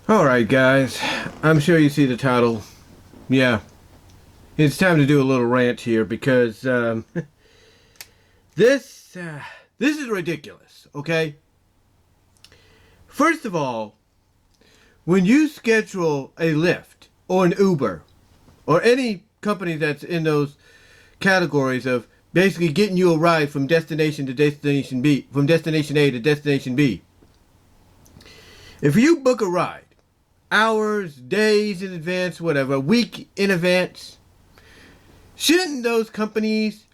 Alright guys, I'm sure you see the title. Yeah, it's time to do a little rant here because this this is ridiculous, okay? First of all, when you schedule a Lyft or an Uber or any company that's in those categories of basically getting you a ride from destination to destination B, from destination A to destination B, if you book a ride hours, days in advance, whatever, a week in advance, shouldn't those companies,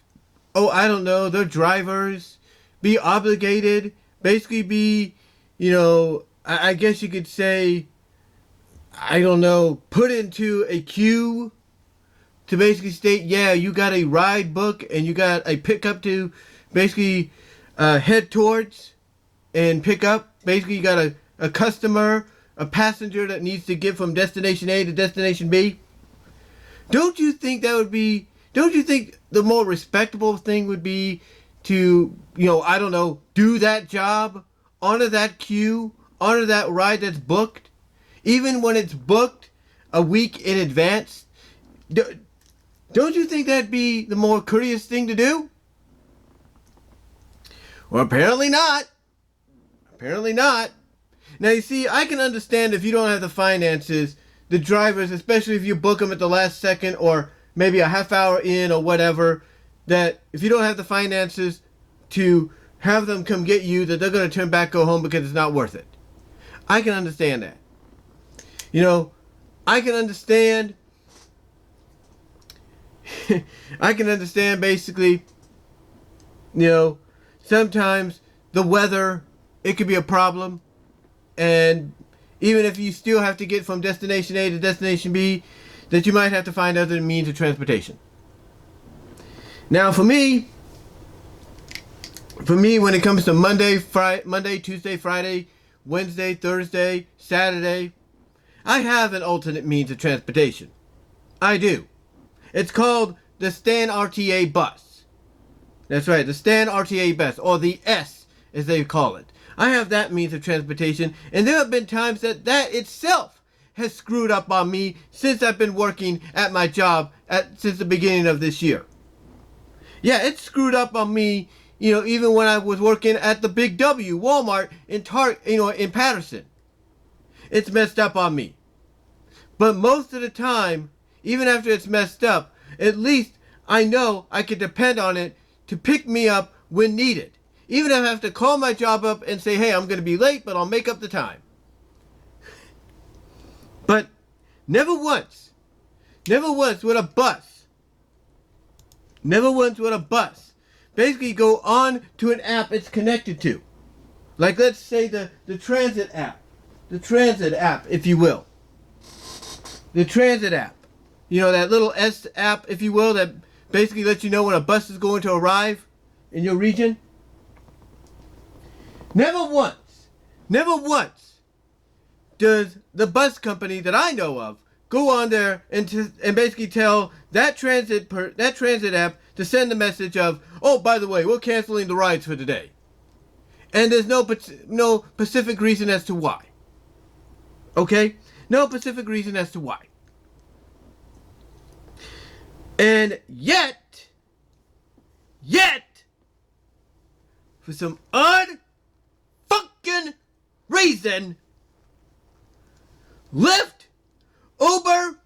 oh, I don't know, their drivers be obligated, basically be, I guess you could say, I don't know, put into a queue to basically state, yeah, you got a ride book and you got a pickup to basically head towards and pick up. Basically, you got a customer, a passenger that needs to get from destination A to destination B. Don't you think the more respectable thing would be to, I don't know, do that job, honor that queue, honor that ride that's booked, even when it's booked a week in advance? Don't you think that'd be the more courteous thing to do? Well, apparently not. Apparently not. Now, you see, I can understand if you don't have the finances, the drivers, especially if you book them at the last second or maybe a half hour in or whatever, that if you don't have the finances to have them come get you, that they're going to turn back, go home because it's not worth it. I can understand that. I can understand. I can understand basically, sometimes the weather, it could be a problem. And even if you still have to get from destination A to destination B, that you might have to find other means of transportation. Now, for me, when it comes to Monday, Tuesday, Friday, Wednesday, Thursday, Saturday, I have an alternate means of transportation. I do. It's called the Stan RTA bus. That's right, the Stan RTA bus, or the S, as they call it. I have that means of transportation, and there have been times that itself has screwed up on me since I've been working at my job since the beginning of this year. Yeah, it's screwed up on me, even when I was working at the Big W, Walmart, in Patterson. It's messed up on me. But most of the time, even after it's messed up, at least I know I can depend on it to pick me up when needed. Even if I have to call my job up and say, hey, I'm going to be late, but I'll make up the time. But never once would a bus, basically go on to an app it's connected to. Like, let's say the transit app, if you will. The transit app. That little S app, if you will, that basically lets you know when a bus is going to arrive in your region. Never once does the bus company that I know of go on there and basically tell that transit app to send the message of, oh, by the way, we're canceling the rides for today. And there's no specific reason as to why. Okay? No specific reason as to why. And yet, for some fucking reason, Lyft, Uber,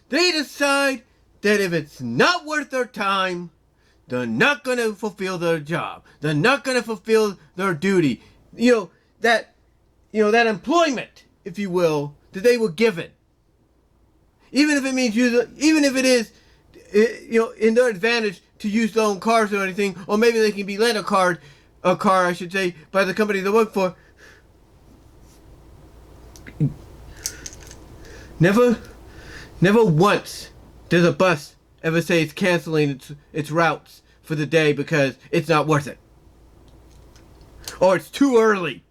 they decide that if it's not worth their time, they're not going to fulfill their job. They're not going to fulfill their duty. That employment, if you will, that they were given. Even if it is, in their advantage to use their own cars or anything, or maybe they can be lent a car, I should say, by the company they work for. Never once does a bus ever say it's canceling its routes for the day because it's not worth it. Or it's too early.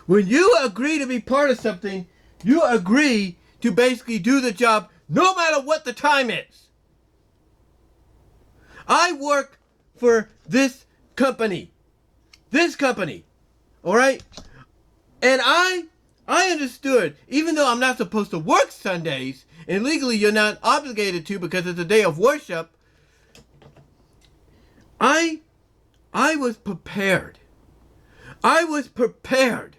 When you agree to be part of something, you agree to basically do the job no matter what the time is. I work for this company. All right? And I I understood, even though I'm not supposed to work Sundays, and legally you're not obligated to because it's a day of worship, I was prepared. I was prepared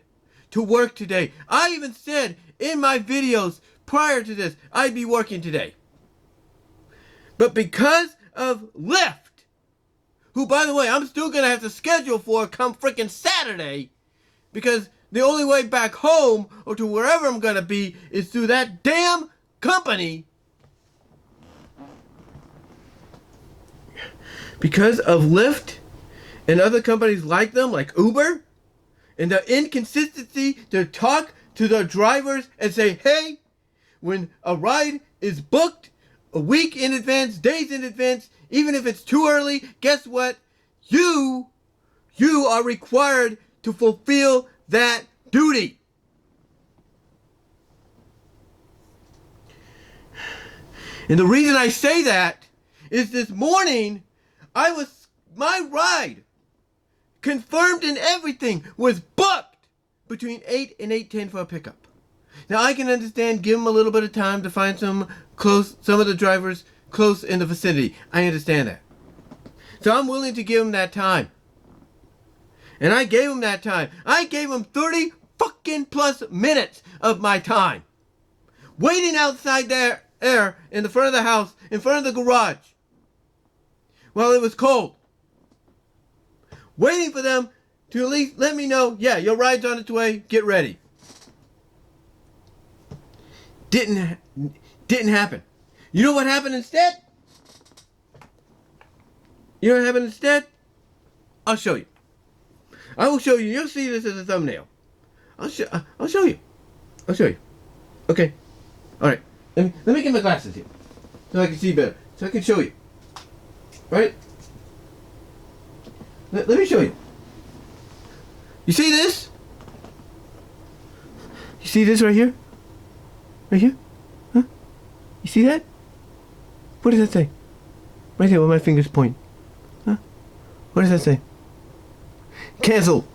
to work today. I even said in my videos prior to this, I'd be working today. But because of Lyft, who, by the way, I'm still going to have to schedule for come freaking Saturday, because the only way back home or to wherever I'm going to be is through that damn company. Because of Lyft and other companies like them, like Uber, and the inconsistency to talk to their drivers and say, hey, when a ride is booked a week in advance, days in advance, even if it's too early, guess what? You are required to fulfill that duty. And the reason I say that is this morning, my ride, confirmed and everything, was booked between 8 and 8:10 for a pickup. Now I can understand, give them a little bit of time to find some of the drivers close in the vicinity. I understand that. So I'm willing to give them that time. And I gave them that time. I gave them 30 fucking plus minutes of my time. Waiting outside there in the front of the house, in front of the garage, while it was cold. Waiting for them to at least let me know, yeah, your ride's on its way, get ready. Didn't happen. You know what happened instead? You know what happened instead? I'll show you. I will show you. You'll see this as a thumbnail. I'll show you. I'll show you. Okay. All right. Let me get my glasses here so I can see better. So I can show you. Right? Let me show you. You see this? You see this right here? Right here? Huh? You see that? What does that say? Right here where my fingers point. Huh? What does that say? Cancel.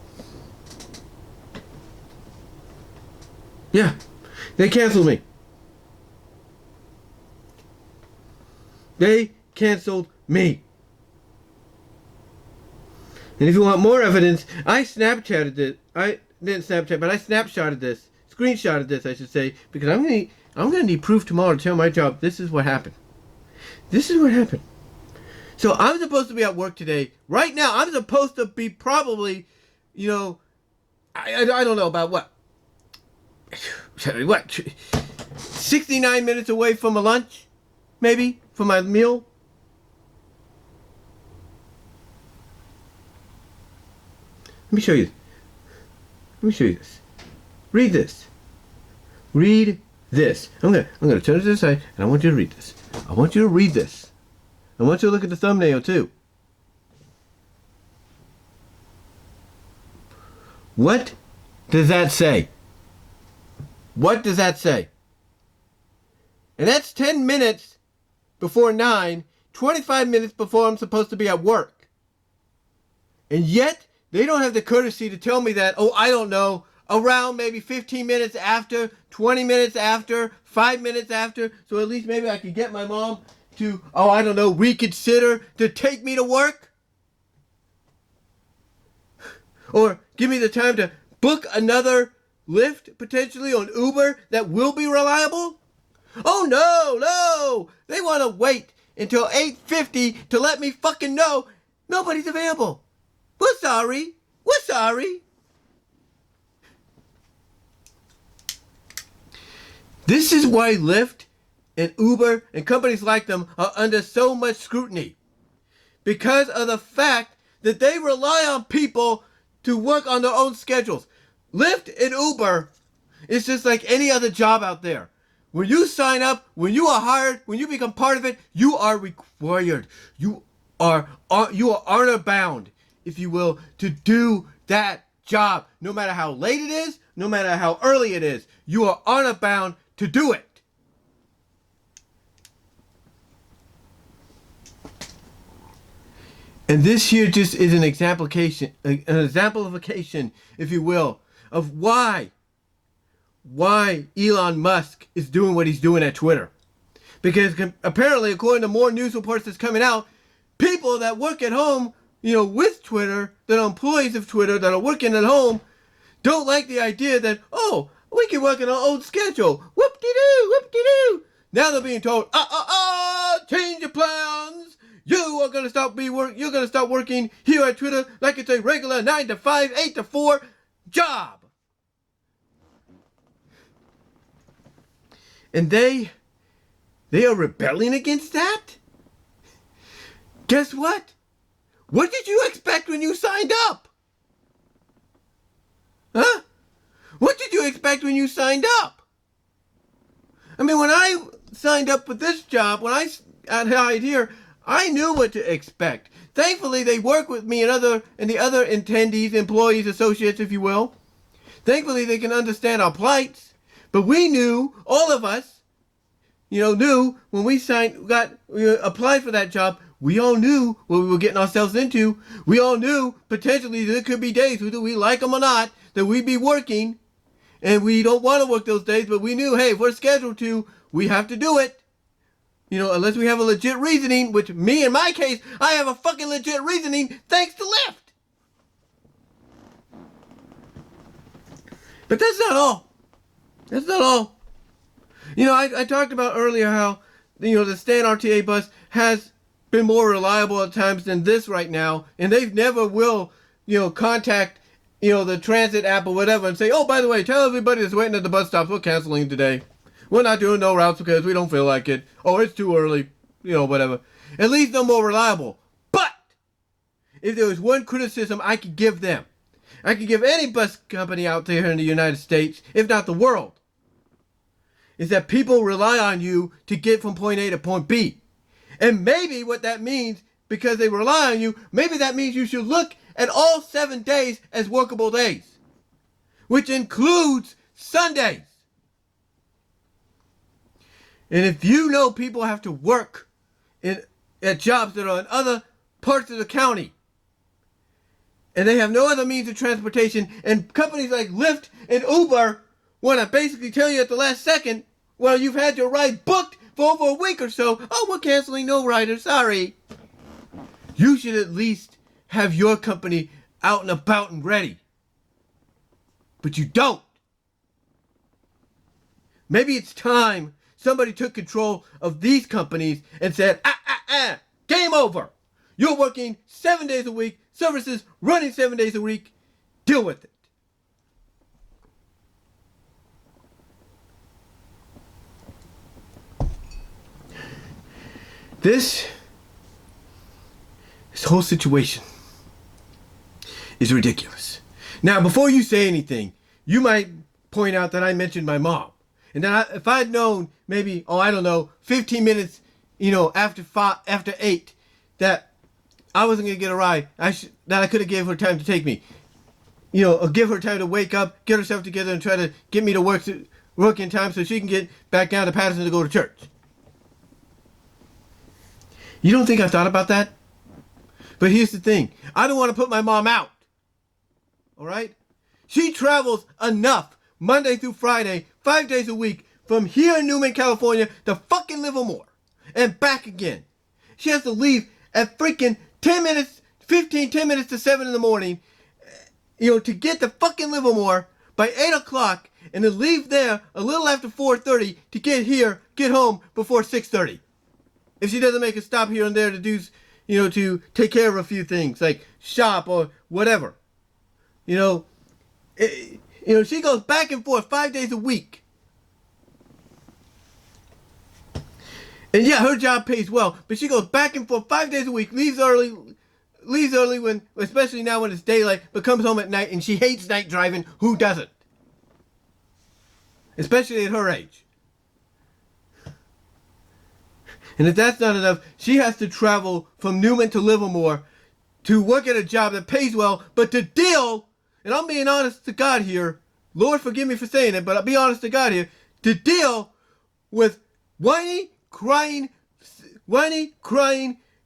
Yeah. They canceled me. They canceled me. And if you want more evidence, I Snapchatted this. I didn't Snapchat, but I snapshotted this. Screenshotted this, I should say, because I'm gonna need proof tomorrow to tell my job this is what happened. This is what happened. So I'm supposed to be at work today. Right now, I'm supposed to be probably, I don't know about what 69 minutes away from a lunch, maybe, for my meal. Let me show you this. Read this. Read this. I'm gonna turn it to the side, and I want you to read this. I want you to read this. I want you to look at the thumbnail too. What does that say? What does that say? And that's 10 minutes before 9, 25 minutes before I'm supposed to be at work. And yet, they don't have the courtesy to tell me that, I don't know, around maybe 15 minutes after, 20 minutes after, 5 minutes after, so at least maybe I could get my mom to, I don't know, reconsider to take me to work? Or give me the time to book another Lyft, potentially, on Uber that will be reliable? Oh, no! They want to wait until 8:50 to let me fucking know nobody's available. We're sorry. This is why Lyft and Uber and companies like them are under so much scrutiny. Because of the fact that they rely on people to work on their own schedules. Lyft and Uber is just like any other job out there. When you sign up, when you are hired, when you become part of it, you are required. You are honor bound, if you will, to do that job. No matter how late it is, no matter how early it is, you are honor bound to do it. And this here just is an exemplification, if you will, of why why Elon Musk is doing what he's doing at Twitter. Because apparently, according to more news reports that's coming out, people that work at home, with Twitter, that are employees of Twitter, that are working at home, don't like the idea that, oh, we can work on our old schedule. Whoop-de-doo, whoop-de-doo. Now they're being told, change your plans. You are gonna You're gonna start working here at Twitter like it's a regular 9 to 5, 8 to 4 job. And they are rebelling against that? Guess what? What did you expect when you signed up? Huh? What did you expect when you signed up? I mean, when I signed up for this job, when I got hired here, I knew what to expect. Thankfully, they work with me and the other attendees, employees, associates, if you will. Thankfully, they can understand our plights. But we knew, all of us, knew when we applied for that job, we all knew what we were getting ourselves into. We all knew potentially there could be days, whether we like them or not, that we'd be working. And we don't want to work those days, but we knew, hey, if we're scheduled to, we have to do it. Unless we have a legit reasoning, which me, in my case, I have a fucking legit reasoning thanks to Lyft. But that's not all. That's not all. I talked about earlier how, the Stan RTA bus has been more reliable at times than this right now, and they never will, contact, the transit app or whatever and say, oh, by the way, tell everybody that's waiting at the bus stops we're canceling today. We're not doing no routes because we don't feel like it. Oh, it's too early, whatever. At least they're more reliable. But if there was one criticism I could give them, I could give any bus company out there in the United States, if not the world, is that people rely on you to get from point A to point B. And maybe what that means, because they rely on you, maybe that means you should look at all 7 days as workable days, which includes Sundays. And if people have to work at jobs that are in other parts of the county, and they have no other means of transportation, and companies like Lyft and Uber want to basically tell you at the last second, well, you've had your ride booked for over a week or so. Oh, we're canceling, no rider, sorry. You should at least have your company out and about and ready. But you don't. Maybe it's time somebody took control of these companies and said, game over. You're working 7 days a week, services running 7 days a week. Deal with it. This whole situation is ridiculous. Now, before you say anything, you might point out that I mentioned my mom. And that if I'd known maybe, 15 minutes, after 8, that I wasn't going to get a ride, that I could have gave her time to take me. Or give her time to wake up, get herself together, and try to get me to work in time so she can get back down to Patterson to go to church. You don't think I thought about that? But here's the thing. I don't want to put my mom out. All right? She travels enough Monday through Friday, 5 days a week, from here in Newman, California to fucking Livermore and back again. She has to leave at freaking 10 minutes to 7 in the morning, to get to fucking Livermore by 8 o'clock and then leave there a little after 4:30 to get home before 6:30. If she doesn't make a stop here and there to do, to take care of a few things like shop or whatever. She goes back and forth 5 days a week. And yeah, her job pays well, but she goes back and forth 5 days a week, leaves early when, especially now when it's daylight, but comes home at night, and she hates night driving. Who doesn't? Especially at her age. And if that's not enough, she has to travel from Newman to Livermore to work at a job that pays well, but to deal, and I'm being honest to God here, Lord forgive me for saying it, but I'll be honest to God here, to deal with whiny, crying,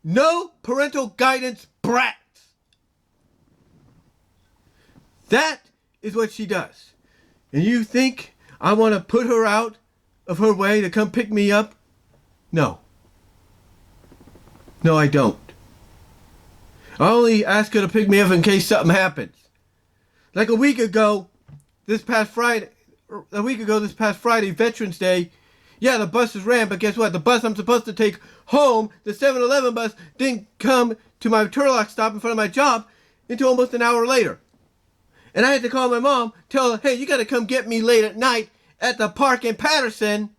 no parental guidance brats. That is what she does. And you think I want to put her out of her way to come pick me up? No. No, I don't. I only ask her to pick me up in case something happens. Like a week ago, this past Friday, Veterans Day, yeah, the buses ran, but guess what? The bus I'm supposed to take home, the 7-Eleven bus, didn't come to my Turlock stop in front of my job until almost an hour later. And I had to call my mom, tell her, hey, you got to come get me late at night at the park in Patterson,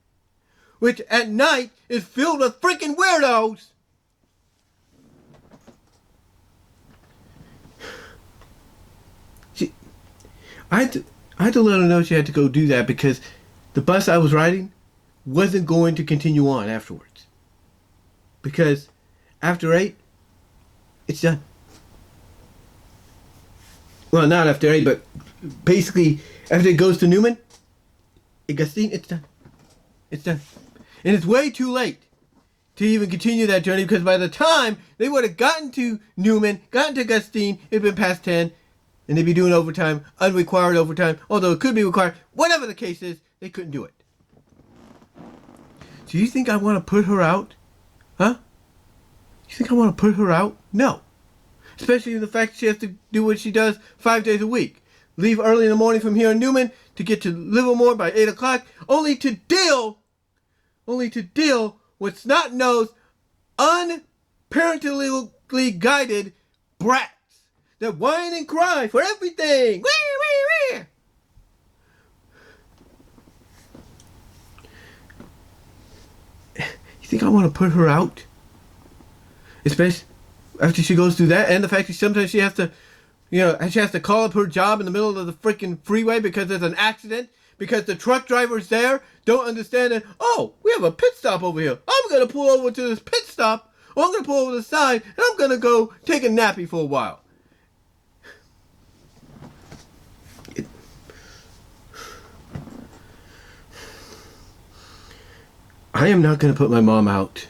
which at night is filled with freaking weirdos. I had to let her know she had to go do that because the bus I was riding wasn't going to continue on afterwards. Because after 8, it's done. Well, not after 8, but basically after it goes to Newman, Augustine, it's done. It's done. And it's way too late to even continue that journey because by the time they would have gotten to Newman, gotten to Augustine, it'd been past 10, and they'd be doing overtime, unrequired overtime, although it could be required. Whatever the case is, they couldn't do it. So you think I want to put her out? Huh? You think I want to put her out? No. Especially the fact she has to do what she does 5 days a week. Leave early in the morning from here in Newman to get to Livermore by 8 o'clock, only to deal with snot-nosed, unparentally guided brats that whine and cry for everything. Wee, wee, wee. You think I want to put her out? Especially after she goes through that, and the fact that sometimes she has to, she has to call up her job in the middle of the freaking freeway because there's an accident, because the truck drivers there don't understand that, oh, we have a pit stop over here. I'm going to pull over to this pit stop, or I'm going to pull over to the side, and I'm going to go take a nappy for a while. I am not going to put my mom out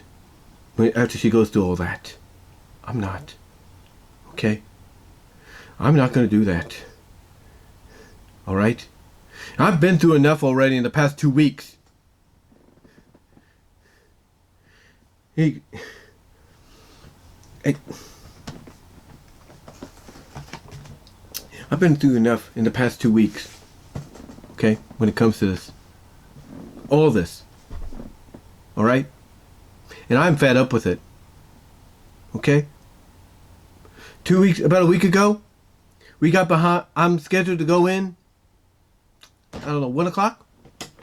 after she goes through all that. I'm not. Okay? I'm not going to do that. Alright? I've been through enough already in the past 2 weeks. I've been through enough in the past 2 weeks. Okay? When it comes to this. All this. Alright? And I'm fed up with it. Okay? 2 weeks, about a week ago, we got behind. I'm scheduled to go in, I don't know, 1 o'clock?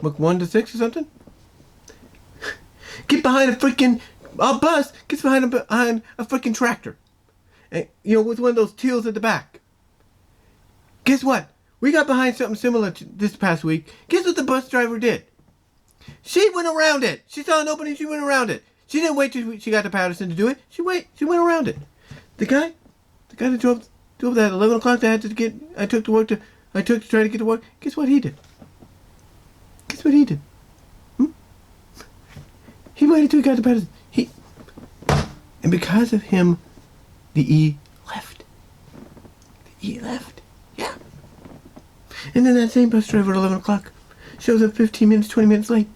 1 to 6 or something? Get behind a freaking bus, gets behind a freaking tractor. And, with one of those teals at the back. Guess what? We got behind something similar to this past week. Guess what the bus driver did? She went around it. She saw an opening, she went around it. She didn't wait till she got to Patterson to do it. She went around it. The guy that drove that 11 o'clock that I took to try to get to work. Guess what he did? He waited till he got to Patterson. And because of him, the E left. Yeah. And then that same bus driver at 11 o'clock shows up 15 minutes, 20 minutes late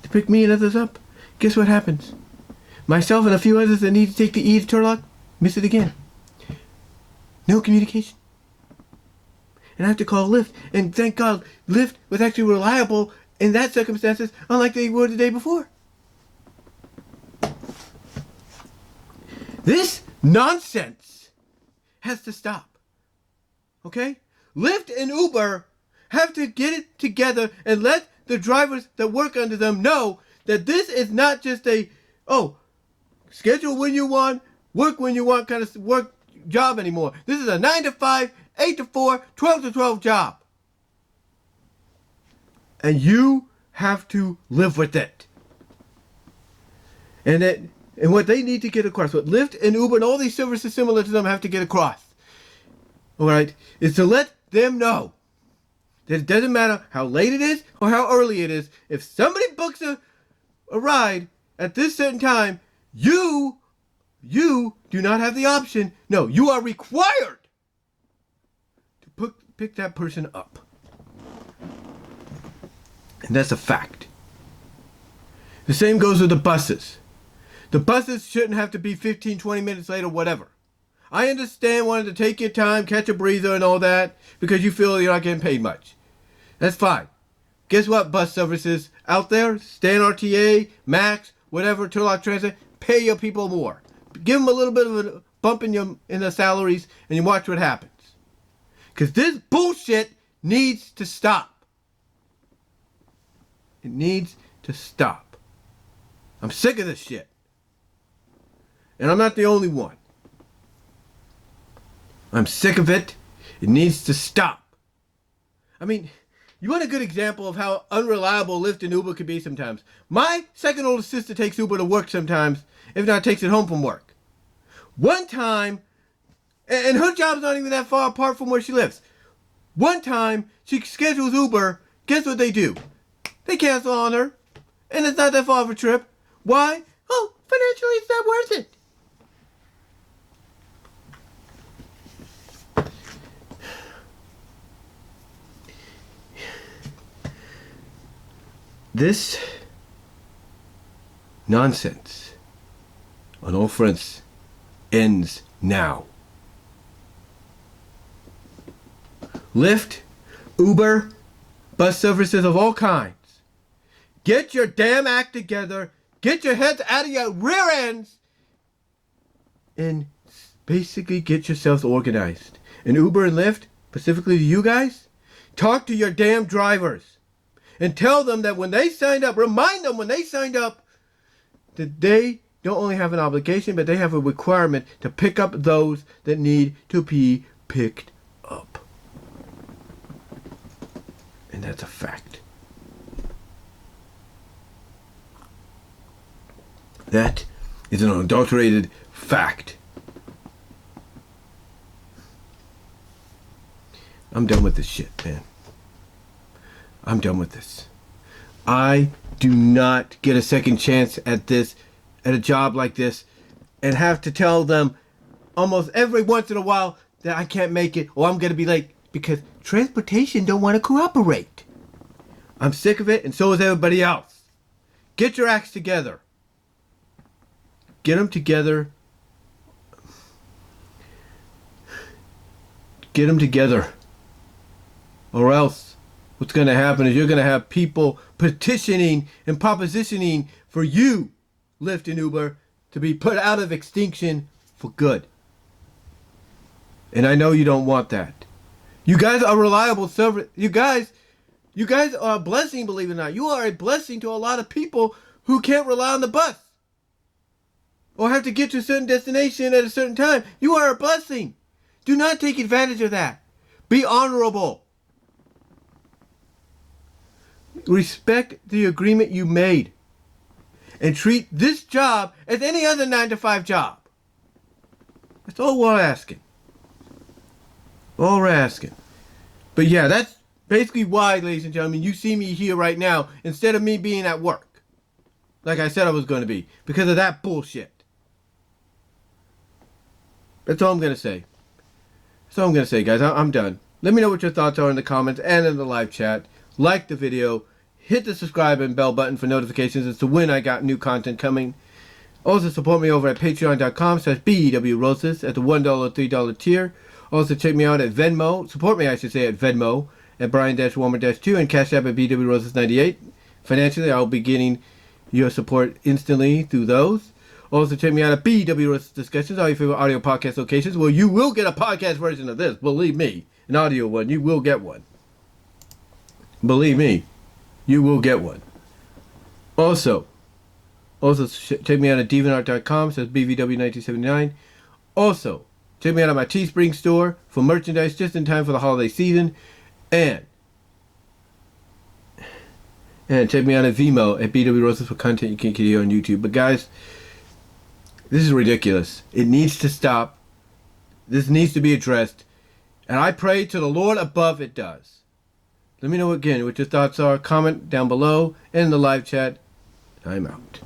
to pick me and others up. Guess what happens? Myself and a few others that need to take the E to Turlock miss it again. No communication. And I have to call Lyft. And thank God, Lyft was actually reliable in that circumstances, unlike they were the day before. This nonsense has to stop. Okay? Lyft and Uber have to get it together and let the drivers that work under them know that this is not just schedule when you want, work when you want kind of work job anymore. This is a 9 to 5, 8 to 4, 12 to 12 job. And you have to live with it. And what they need to get across, what Lyft and Uber and all these services similar to them have to get across, alright, is to let them know that it doesn't matter how late it is or how early it is. If somebody books a ride at this certain time, you do not have the option. No, you are required to pick that person up. And that's a fact. The same goes with the buses. The buses shouldn't have to be 15, 20 minutes late or whatever. I understand wanting to take your time, catch a breather and all that because you feel you're not getting paid much. That's fine. Guess what, bus services out there, Stan RTA, Max, whatever, Turlock Transit, pay your people more. Give them a little bit of a bump in their salaries and you watch what happens. Because this bullshit needs to stop. It needs to stop. I'm sick of this shit. And I'm not the only one. I'm sick of it. It needs to stop. I mean, you want a good example of how unreliable Lyft and Uber could be sometimes. My second oldest sister takes Uber to work sometimes, if not takes it home from work. One time, and her job's not even that far apart from where she lives. One time, she schedules Uber, guess what they do? They cancel on her, and it's not that far of a trip. Why? Oh, financially it's not worth it. This nonsense on all fronts ends now. Lyft, Uber, bus services of all kinds. Get your damn act together. Get your heads out of your rear ends. And basically get yourselves organized. And Uber and Lyft, specifically to you guys, talk to your damn drivers. And tell them that when they signed up, remind them when they signed up, that they don't only have an obligation, but they have a requirement to pick up those that need to be picked up. And that's a fact. That is an unadulterated fact. I'm done with this shit, man. I'm done with this. I do not get a second chance at this, at a job like this, and have to tell them almost every once in a while that I can't make it or I'm going to be late because transportation don't want to cooperate. I'm sick of it, and so is everybody else. Get your acts together. Get them together. Get them together. Or else what's going to happen is you're going to have people petitioning and propositioning for you, Lyft and Uber, to be put out of extinction for good. And I know you don't want that. You guys are reliable service. You guys are a blessing, believe it or not. You are a blessing to a lot of people who can't rely on the bus or have to get to a certain destination at a certain time. You are a blessing. Do not take advantage of that. Be honorable. Respect the agreement you made and treat this job as any other 9-to-5 job. That's all we're asking. All we're asking. But yeah, that's basically why, ladies and gentlemen, you see me here right now instead of me being at work. Like I said I was going to be. Because of that bullshit. That's all I'm going to say. That's all I'm going to say, guys. I'm done. Let me know what your thoughts are in the comments and in the live chat. Like the video. Hit the subscribe and bell button for notifications as to when I got new content coming. Also support me over at patreon.com/BEWRoses at the $1 or $3 tier. Also check me out at Venmo. Support me, I should say, at Venmo at Brian-Warmer-2 and Cash App at BWRoses98. Financially, I'll be getting your support instantly through those. Also check me out at BWRoses Discussions, all your favorite audio podcast locations, where you will get a podcast version of this. Believe me, an audio one. You will get one. Believe me. You will get one. Also check me out at deviantart.com, says BVW1979. Also, check me out at my Teespring store for merchandise just in time for the holiday season. And check me out at Vimeo at BW Roses for content you can't get here on YouTube. But guys, this is ridiculous. It needs to stop. This needs to be addressed. And I pray to the Lord above it does. Let me know again what your thoughts are. Comment down below and in the live chat. I'm out.